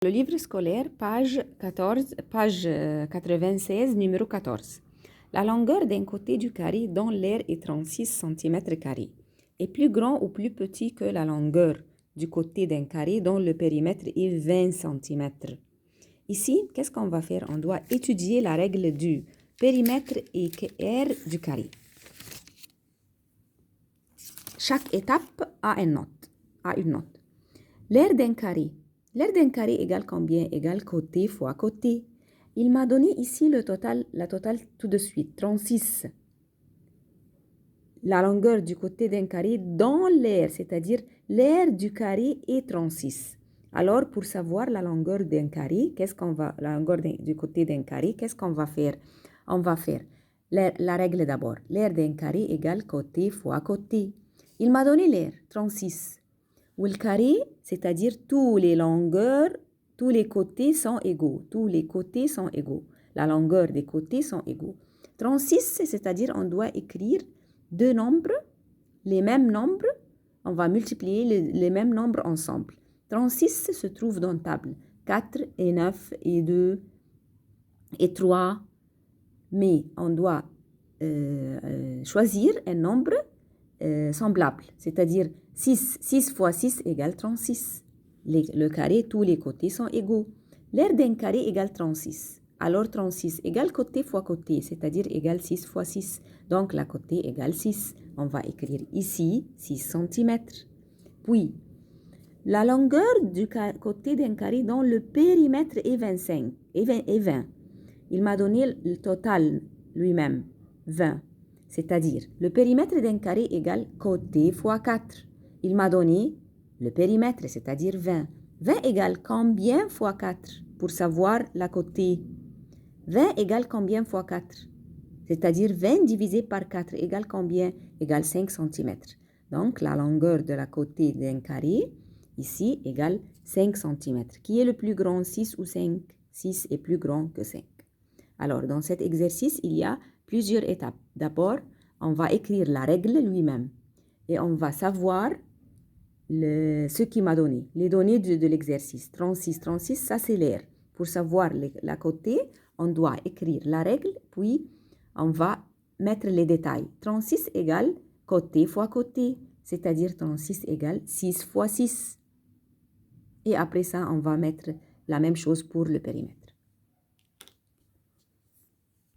Le livre scolaire, page 96, numéro 14. La longueur d'un côté du carré dont l'aire est 36 cm² est plus grand ou plus petit que la longueur du côté d'un carré dont le périmètre est 20 cm. Ici, qu'est-ce qu'on va faire? On doit étudier la règle du périmètre et aire du carré. Chaque étape a une note. L'aire d'un carré. L'aire d'un carré égale combien? Égale côté fois côté. Il m'a donné ici la totale tout de suite, 36. La longueur du côté d'un carré dans l'aire, c'est-à-dire l'aire du carré est 36. Alors, pour savoir la longueur d'un carré, la longueur du côté d'un carré, qu'est-ce qu'on va faire? On va faire la règle d'abord. L'aire d'un carré égale côté fois côté. Il m'a donné l'aire, 36. Ou le carré, c'est-à-dire tous les côtés sont égaux. Tous les côtés sont égaux. La longueur des côtés sont égaux. 36, c'est-à-dire on doit écrire deux nombres, les mêmes nombres. On va multiplier les mêmes nombres ensemble. 36 se trouve dans la table. 4 et 9 et 2 et 3. Mais on doit choisir un nombre semblable, c'est-à-dire 6 fois 6 égale 36. Le carré, tous les côtés sont égaux. L'aire d'un carré égale 36. Alors 36 égale côté fois côté, c'est-à-dire égale 6 fois 6. Donc la côté égale 6. On va écrire ici 6 cm. Puis, la longueur du côté d'un carré dont le périmètre est 20. Il m'a donné le total lui-même, 20. C'est-à-dire, le périmètre d'un carré égale côté fois 4. Il m'a donné le périmètre, c'est-à-dire 20. 20 égale combien fois 4? Pour savoir la côté. 20 égale combien fois 4? C'est-à-dire 20 divisé par 4 égale combien? Égale 5 cm. Donc, la longueur de la côté d'un carré, ici, égale 5 cm. Qui est le plus grand, 6 ou 5? 6 est plus grand que 5. Alors, dans cet exercice, il y a plusieurs étapes. D'abord, on va écrire la règle lui-même et on va savoir ce qu'il m'a donné, les données de l'exercice. 36, ça c'est l'aire. Pour savoir la côté, on doit écrire la règle, puis on va mettre les détails. 36 égale côté fois côté, c'est-à-dire 36 égale 6 fois 6. Et après ça, on va mettre la même chose pour le périmètre.